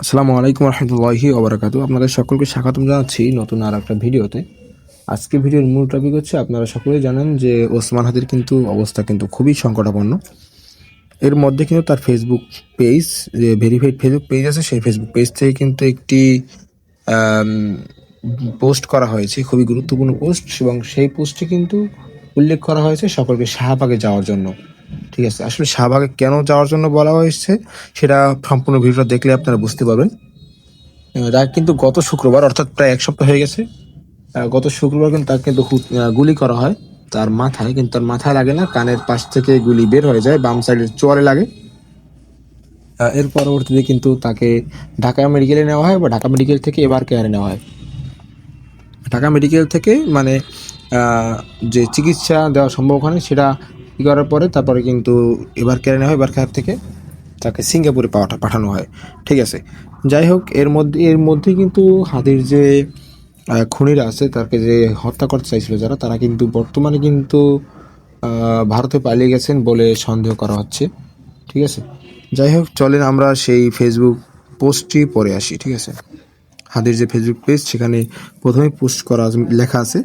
আসসালামু আলাইকুম রহমতুল্লাহি ওবরাকাতু। আপনাদের সকলকে স্বাগতম জানাচ্ছি নতুন আর একটা ভিডিওতে। আজকে ভিডিওর মূল টপিক হচ্ছে, আপনারা সকলেই জানেন যে ওসমান হাদির কিন্তু অবস্থা কিন্তু খুবই সংকটাপন্ন। এর মধ্যে কিন্তু তার ফেসবুক পেজ, যে ভেরিফাইড ফেসবুক পেজ আছে, সেই ফেসবুক পেজ থেকে কিন্তু একটি পোস্ট করা হয়েছে, খুবই গুরুত্বপূর্ণ পোস্ট, এবং সেই পোস্টে কিন্তু উল্লেখ করা হয়েছে সকলকে শাহবাগে যাওয়ার জন্য। ঠিক আছে, আসলে শাহবাগে কেন যাওয়ার জন্য বলা হয়েছে সেটা সম্পূর্ণ ভিডিওটা দেখলে আপনারা বুঝতে পারবেন। যা কিন্তু গত শুক্রবার, অর্থাৎ প্রায় এক সপ্তাহ হয়ে গেছে, গত শুক্রবার কিন্তু তাকে কিন্তু গুলি করা হয় তার মাথায়। কিন্তু তার মাথায় লাগে না, কানের পাশ থেকে গুলি বের হয়ে যায়, বাম সাইডের চোয়ালে লাগে। এর পরবর্তীতে কিন্তু তাকে ঢাকা মেডিকেলে নেওয়া হয়, বা ঢাকা মেডিকেল থেকে এবার কেয়ারে নেওয়া হয়। ঢাকা মেডিকেল থেকে মানে যে চিকিৎসা দেওয়া সম্ভব হয় সেটা ই করার পরে তারপরে কিন্তু এবার কেয়ারে নেওয়া হয়। এবার কেয়ার থেকে তাকে সিঙ্গাপুরে পাঠানো হয়। ঠিক আছে, যাই হোক, এর মধ্যে কিন্তু হাদির যে খুনিরা আছে, তাকে যে হত্যা করতে চাইছিল যারা, তারা কিন্তু বর্তমানে কিন্তু ভারতে পালিয়ে গেছেন বলে সন্দেহ করা হচ্ছে। ঠিক আছে, যাই হোক, চলেন আমরা সেই ফেসবুক পোস্টটি পরে আসি। ঠিক আছে, হাদির যে ফেসবুক পেজ, সেখানে প্রথমে পোস্ট করা লেখা আছে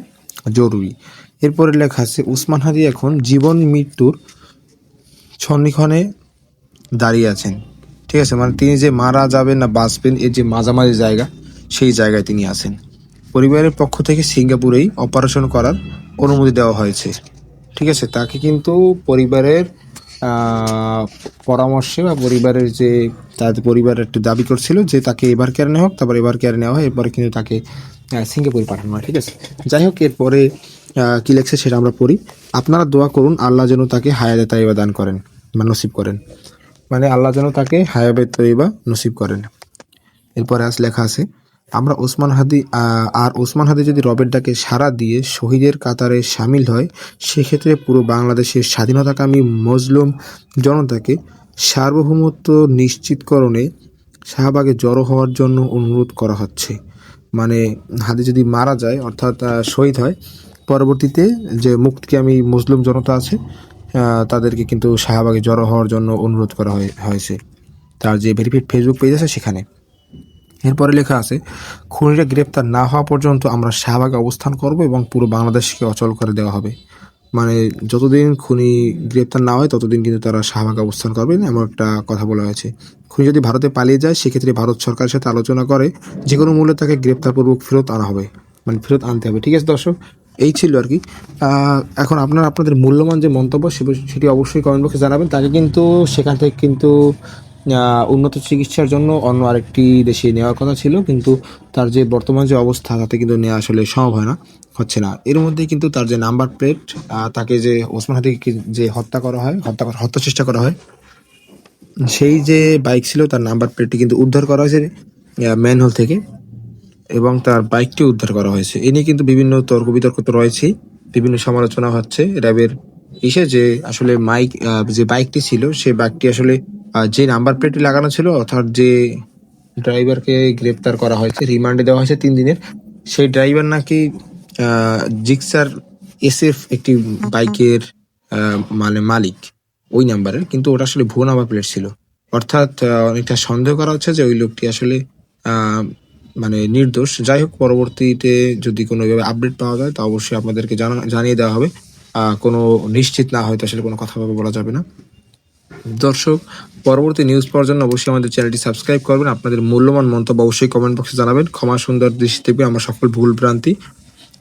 জরুরি। এরপরে লেখা আছে, উসমান হাদি এখন জীবন মৃত্যুর সন্নিক্ষণে দাঁড়িয়ে আছেন। ঠিক আছে, মানে তিনি যে মারা যাবেন না বাঁচবেন, এর যে মাঝামাঝি জায়গা, সেই জায়গায় তিনি আছেন। পরিবারের পক্ষ থেকে সিঙ্গাপুরেই অপারেশন করার অনুমতি দেওয়া হয়েছে। ঠিক আছে, তাকে কিন্তু পরিবারের পরামর্শে, বা পরিবারের যে তাদের পরিবার একটু দাবি করছিল যে তাকে এবার কেয়ারে নেওয়া হোক, তারপর এবার কেয়ারে নেওয়া হয়, এরপরে কিন্তু তাকে সিঙ্গাপুরে পাঠানো হয়। ঠিক আছে, যাই হোক, এরপরে কী লেখছে সেটা আমরা পড়ি। আপনারা দোয়া করুন, আল্লাহ যেন তাকে হায়াতে তাইবা দান করেন বা নসিব করেন, মানে আল্লাহ যেন তাকে হায়াতে তাইবা নসিব করেন। এরপরে লেখা আছে, আমরা ওসমান হাদি যদি রবের ডাকে সাড়া দিয়ে শহীদের কাতারে সামিল হয়, সেক্ষেত্রে পুরো বাংলাদেশের স্বাধীনতাকামী মজলুম জনতাকে সার্বভৌমত্ব নিশ্চিতকরণে শাহবাগে জড়ো হওয়ার জন্য অনুরোধ করা হচ্ছে। মানে হাদি যদি মারা যায়, অর্থাৎ শহীদ হয়, পরবর্তীতে যে মুক্তিকামী মুসলিম জনতা আছে, তাদেরকে কিন্তু শাহবাগে জড়ো হওয়ার জন্য অনুরোধ করা হয়েছে তার যে ভেরিফাইড ফেসবুক পেজ আছে সেখানে। এরপরে লেখা আছে, খুনিরা গ্রেপ্তার না হওয়া পর্যন্ত আমরা শাহবাগে অবস্থান করব এবং পুরো বাংলাদেশকে অচল করে দেওয়া হবে। মানে যতদিন খুনি গ্রেপ্তার না হয় ততদিন কিন্তু তারা শাহবাগে অবস্থান করবেন, এমন একটা কথা বলা হয়েছে। খুনি যদি ভারতে পালিয়ে যায়, সেক্ষেত্রে ভারত সরকারের সাথে আলোচনা করে যে কোনো মূল্যে তাকে গ্রেপ্তারপূর্বক ফেরত আনা হবে, মানে ফেরত আনতে হবে। ঠিক আছে দর্শক, এই ছিল আর কি। এখন আপনাদের মূল্যবান যে মন্তব্য সেটি অবশ্যই কমেন্ট বক্সে জানাবেন। তাকে কিন্তু সেখান থেকে কিন্তু উন্নত চিকিৎসার জন্য অন্য আরেকটি দেশে নেওয়ার কথা ছিল, কিন্তু তার যে বর্তমান যে অবস্থা, তাতে কিন্তু নেওয়া আসলে সম্ভব হচ্ছে না। এর মধ্যেই কিন্তু তার যে নাম্বার প্লেট, তাকে যে ওসমান হাদিকে যে হত্যা চেষ্টা করা হয়, সেই যে বাইক ছিল, তার নাম্বার প্লেটটি কিন্তু উদ্ধার করা হয়েছে ম্যানহোল থেকে, এবং তার বাইকটি উদ্ধার করা হয়েছে। এ নিয়ে কিন্তু বিভিন্ন তর্ক বিতর্ক তো রয়েছেই, বিভিন্ন সমালোচনা হচ্ছে র্যাবের যে আসলে যে বাইকটি ছিল, সেই বাইকটি আসলে যে নাম্বার প্লেটটি লাগানো ছিল, অর্থাৎ যে ড্রাইভারকে গ্রেপ্তার করা হয়েছে, রিমান্ডে দেওয়া হয়েছে 3 দিনের, সেই ড্রাইভার নাকি জিক্সার SF একটি বাইকের মানে মালিক, ওই নাম্বারের, কিন্তু ওটা আসলে ভুয়ো নাম্বার প্লেট ছিল। অর্থাৎ অনেকটা সন্দেহ করা হচ্ছে যে ওই লোকটি আসলে মানে নির্দোষ। যাই হোক, পরবর্তীতে যদি কোনো এভাবে আপডেট পাওয়া যায়, তা অবশ্যই আপনাদেরকে জানিয়ে দেওয়া হবে। কোনো নিশ্চিত না হয়তো আসলে কোনো কথা বলা যাবে না। দর্শক, পরবর্তী নিউজ পাওয়ার জন্য অবশ্যই আমাদের চ্যানেলটি সাবস্ক্রাইব করবেন। আপনাদের মূল্যবান মন্তব্য অবশ্যই কমেন্ট বক্সে জানাবেন। ক্ষমা সুন্দর দৃষ্টি দেখবে আমার সকল ভুল ভ্রান্তি,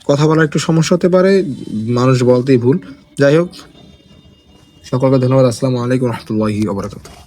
কথা বলা একটু সমস্যা হতে পারে, মানুষ বলতেই ভুল। যাই হোক, সকলকে ধন্যবাদ। আসসালামু আলাইকুম রহমতুল্লাহি ওয়া বারাকাতুহু।